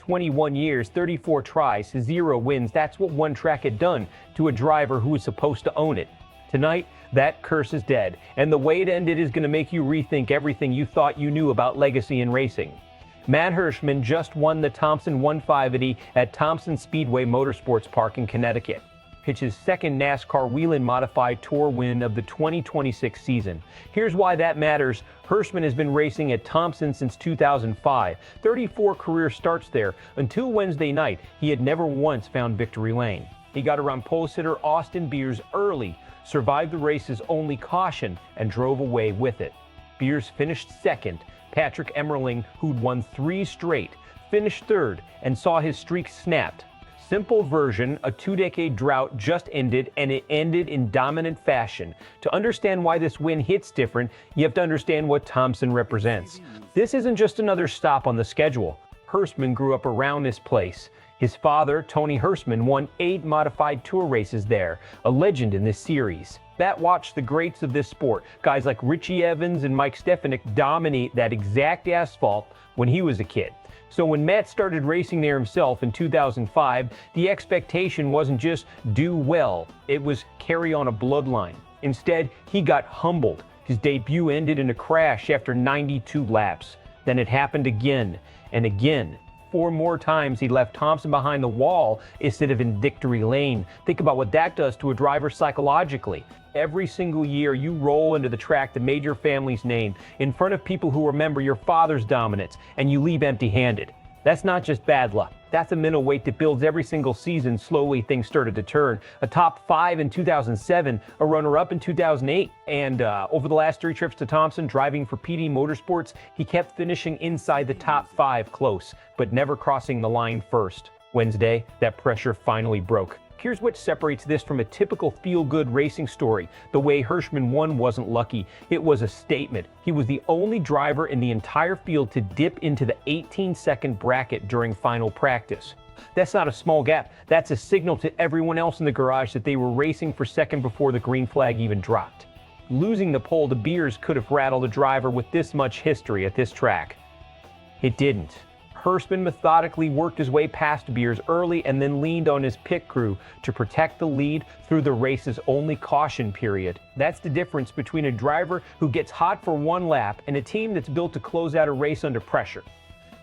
21 years, 34 tries, 0 wins. That's what one track had done to a driver who was supposed to own it. Tonight, that curse is dead, and the way it ended is going to make you rethink everything you thought you knew about legacy in racing. Matt Hirschman just won the Thompson 150 at Thompson Speedway Motorsports Park in Connecticut. It's his second NASCAR Whelen Modified Tour win of the 2026 season. Here's why that matters. Hirschman has been racing at Thompson since 2005. 34 career starts there. Until Wednesday night, he had never once found victory lane. He got around polesitter Austin Beers early, survived the race's only caution, and drove away with it. Beers finished second. Patrick Emerling, who'd won 3 straight, finished third and saw his streak snapped. Simple version, a 2-decade drought just ended, and it ended in dominant fashion. To understand why this win hits different, you have to understand what Thompson represents. This isn't just another stop on the schedule. Hirschman grew up around this place. His father, Tony Hirschman, won 8 modified tour races there, a legend in this series. Matt watched the greats of this sport, guys like Richie Evans and Mike Stefanik, dominate that exact asphalt when he was a kid. So when Matt started racing there himself in 2005, the expectation wasn't just do well, it was carry on a bloodline. Instead, he got humbled. His debut ended in a crash after 92 laps. Then it happened again and again. 4 more times he left Thompson behind the wall instead of in victory lane. Think about what that does to a driver psychologically. Every single year you roll into the track that made your family's name in front of people who remember your father's dominance, and you leave empty-handed. That's not just bad luck. That's a mental weight that builds every single season. Slowly things started to turn. A top 5 in 2007, a runner-up in 2008. And over the last 3 trips to Thompson, driving for PD Motorsports, he kept finishing inside the top 5 close, but never crossing the line first. Wednesday, that pressure finally broke. Here's what separates this from a typical feel-good racing story. The way Hirschman won wasn't lucky. It was a statement. He was the only driver in the entire field to dip into the 18-second bracket during final practice. That's not a small gap. That's a signal to everyone else in the garage that they were racing for second before the green flag even dropped. Losing the pole to Beers could have rattled a driver with this much history at this track. It didn't. Hirschman methodically worked his way past Beers early and then leaned on his pit crew to protect the lead through the race's only caution period. That's the difference between a driver who gets hot for 1 lap and a team that's built to close out a race under pressure.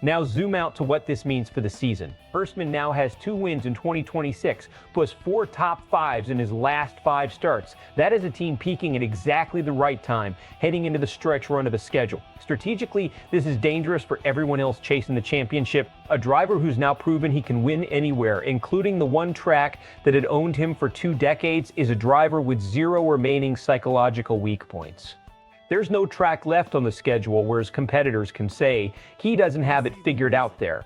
Now zoom out to what this means for the season. Hirschman now has 2 wins in 2026, plus 4 top 5s in his last 5 starts. That is a team peaking at exactly the right time, heading into the stretch run of the schedule. Strategically, this is dangerous for everyone else chasing the championship. A driver who's now proven he can win anywhere, including the one track that had owned him for 2 decades, is a driver with 0 remaining psychological weak points. There's no track left on the schedule where his competitors can say he doesn't have it figured out there.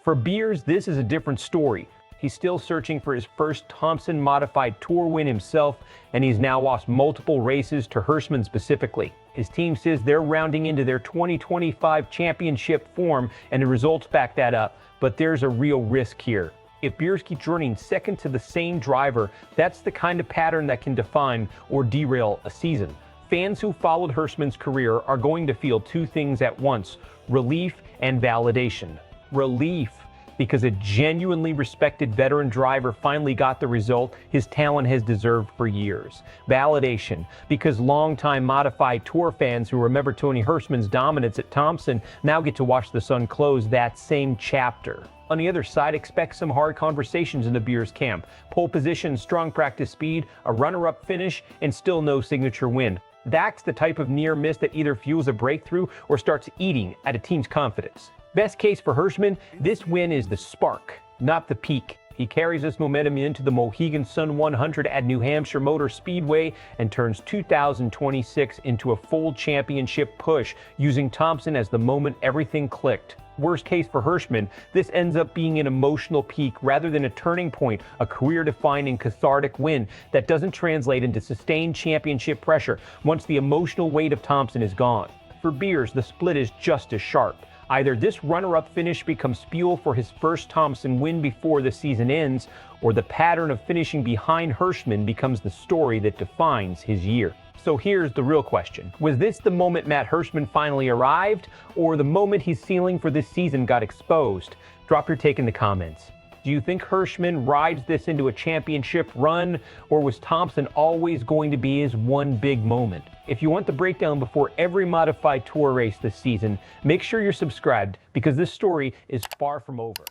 For Beers, this is a different story. He's still searching for his first Thompson Modified Tour win himself, and he's now lost multiple races to Hirschman specifically. His team says they're rounding into their 2025 championship form, and the results back that up, but there's a real risk here. If Beers keeps running second to the same driver, that's the kind of pattern that can define or derail a season. Fans who followed Hirschman's career are going to feel 2 things at once: relief and validation. Relief, because a genuinely respected veteran driver finally got the result his talent has deserved for years. Validation, because longtime Modified Tour fans who remember Tony Hirschman's dominance at Thompson now get to watch the sun close that same chapter. On the other side, expect some hard conversations in the Beers camp. Pole position, strong practice speed, a runner-up finish, and still no signature win. That's the type of near miss that either fuels a breakthrough or starts eating at a team's confidence. Best case for Hirschman, this win is the spark, not the peak. He carries this momentum into the Mohegan Sun 100 at New Hampshire Motor Speedway and turns 2026 into a full championship push, using Thompson as the moment everything clicked. Worst case for Hirschman, this ends up being an emotional peak rather than a turning point, a career-defining cathartic win that doesn't translate into sustained championship pressure once the emotional weight of Thompson is gone. For Beers, the split is just as sharp. Either this runner-up finish becomes fuel for his first Thompson win before the season ends, or the pattern of finishing behind Hirschman becomes the story that defines his year. So here's the real question. Was this the moment Matt Hirschman finally arrived, or the moment his ceiling for this season got exposed? Drop your take in the comments. Do you think Hirschman rides this into a championship run, or was Thompson always going to be his one big moment? If you want the breakdown before every modified tour race this season, make sure you're subscribed because this story is far from over.